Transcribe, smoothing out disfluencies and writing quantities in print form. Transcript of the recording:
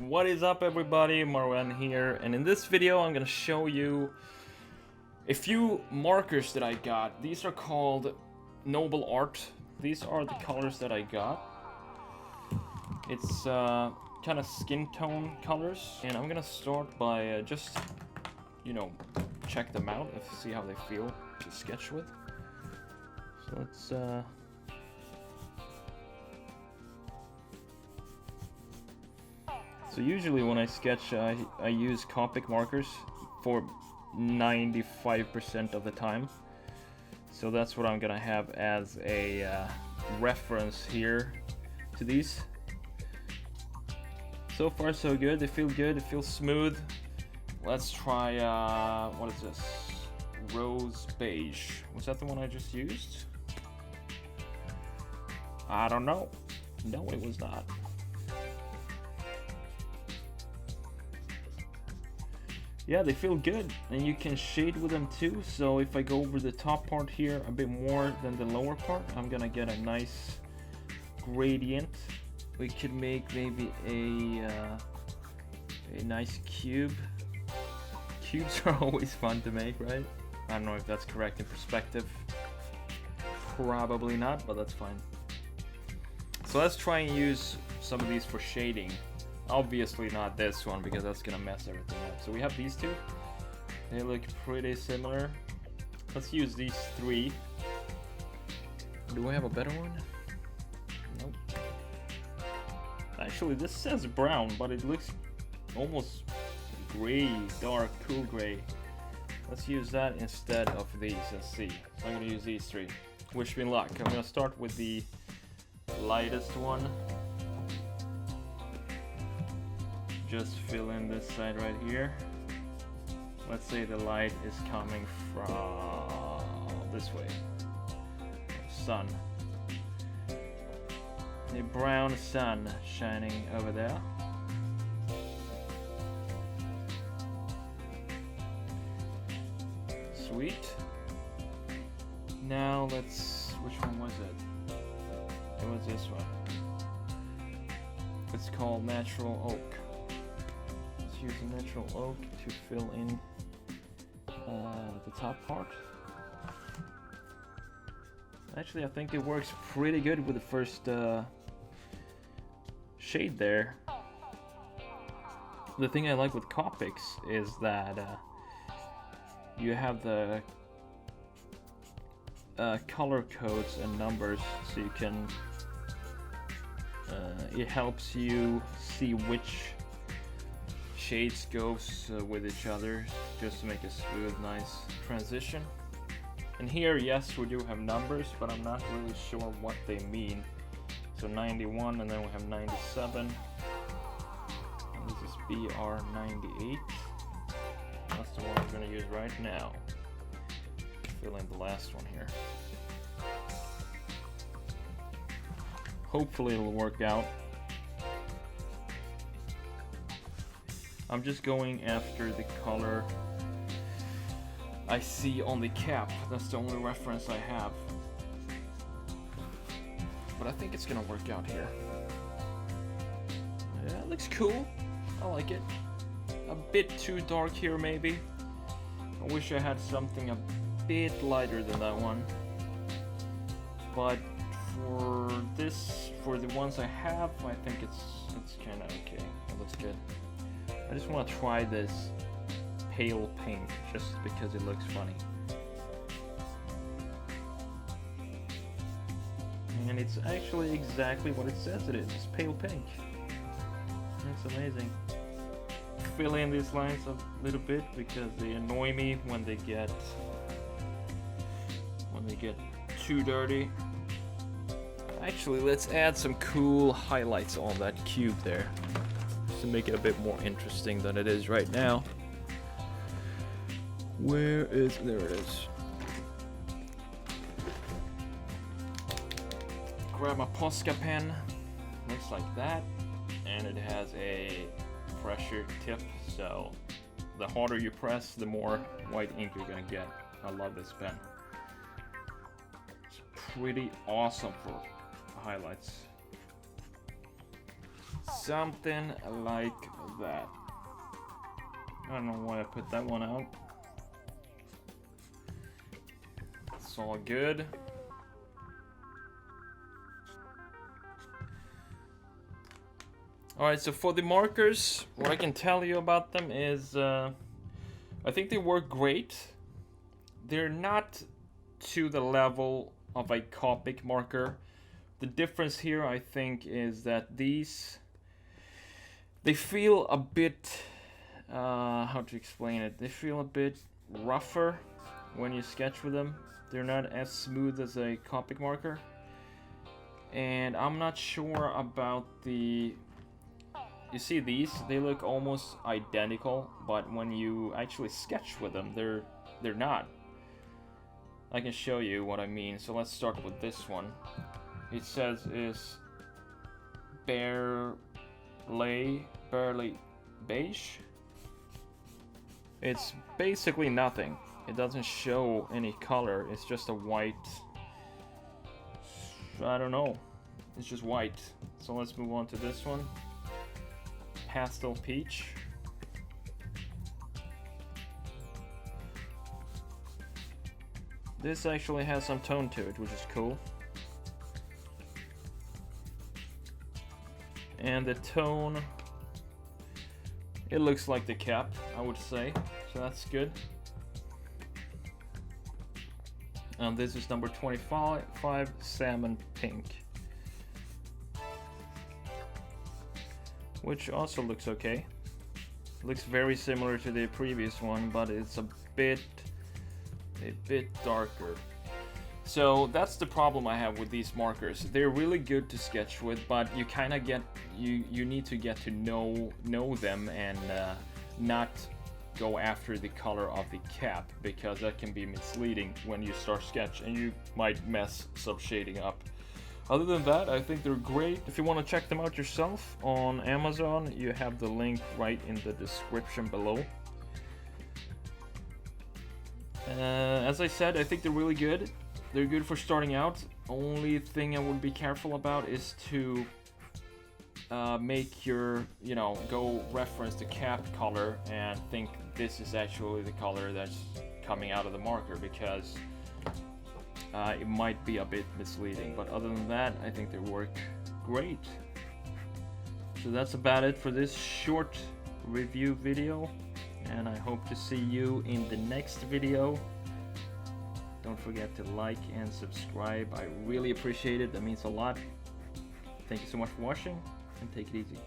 What is up, everybody? Marwan here, and in this video I'm gonna show you a few markers that I got. These are called Noble Art. These are the colors that I got. It's kind of skin tone colors, and I'm gonna start by just, you know, check them out and see how they feel to sketch with. So let's So usually when I sketch, I use Copic markers for 95% of the time. So that's what I'm gonna have as a reference here to these. So far so good, they feel good, it feels smooth. Let's try, what is this? Rose Beige. Was that the one I just used? I don't know. No, it was not. Yeah, they feel good, and you can shade with them too. So if I go over the top part here a bit more than the lower part, I'm gonna get a nice gradient. We could make maybe a nice cube. Cubes are always fun to make, right? I don't know if that's correct in perspective. Probably not, but that's fine. So let's try and use some of these for shading. Obviously not this one, because that's gonna mess everything up. So we have these two. They look pretty similar. Let's use these three. Do I have a better one? Nope. Actually, this says brown, but it looks almost gray, dark, cool gray. Let's use that instead of these and see. So I'm gonna use these three. Wish me luck. I'm gonna start with the lightest one. Just fill in this side right here. Let's say the light is coming from this way. Sun. A brown sun shining over there. Sweet. Now let's, which one was it? It was this one. It's called Natural Oak. Use a natural oak to fill in the top part. Actually, I think it works pretty good with the first shade there. The thing I like with Copics is that you have the color codes and numbers, so you can it helps you see which shades goes with each other, just to make a smooth, nice transition. And here, yes, we do have numbers, but I'm not really sure what they mean. So 91, and then we have 97. And this is BR98. That's the one I'm gonna use right now. Fill in the last one here. Hopefully it'll work out. I'm just going after the color I see on the cap. That's the only reference I have. But I think it's gonna work out here. Yeah, it looks cool. I like it. A bit too dark here, maybe. I wish I had something a bit lighter than that one. But for this, for the ones I have, I think it's kind of okay. It looks good. I just want to try this pale pink just because it looks funny. And it's actually exactly what it says it is. It's pale pink. It's amazing. Fill in these lines a little bit because they annoy me when they get too dirty. Actually, let's add some cool highlights on that cube there, to make it a bit more interesting than it is right now. Where is, there it is. Grab my Posca pen, looks like that, and it has a pressure tip, so the harder you press, the more white ink you're gonna get. I love this pen. It's pretty awesome for highlights. Something like that. I don't know why I put that one out. It's all good. Alright, so for the markers, what I can tell you about them is I think they work great. They're not to the level of a Copic marker. The difference here, I think, is that these, they feel a bit, how to explain it? They feel a bit rougher when you sketch with them. They're not as smooth as a Copic marker. And I'm not sure about the... You see these? They look almost identical, but when you actually sketch with them, they're not. I can show you what I mean. So let's start with this one. It says is barely beige. It's basically nothing. It doesn't show any color. It's just a white. I don't know. It's just white. So let's move on to this one. Pastel peach. This actually has some tone to it, which is cool. And the tone, it looks like the cap, I would say, so that's good. And this is number 25, salmon pink, which also looks okay. Looks very similar to the previous one, but it's a bit darker. So that's the problem I have with these markers. They're really good to sketch with, but you kind of get, you need to get to know them and not go after the color of the cap, because that can be misleading when you start sketch and you might mess some shading up. Other than that, I think they're great. If you want to check them out yourself on Amazon, you have the link right in the description below. As I said, I think they're really good. They're good for starting out. Only thing I would be careful about is to make your, go reference the cap color and think this is actually the color that's coming out of the marker, because it might be a bit misleading. But other than that, I think they work great. So that's about it for this short review video, and I hope to see you in the next video. Don't forget to like and subscribe. I really appreciate it. That means a lot. Thank you so much for watching, and take it easy.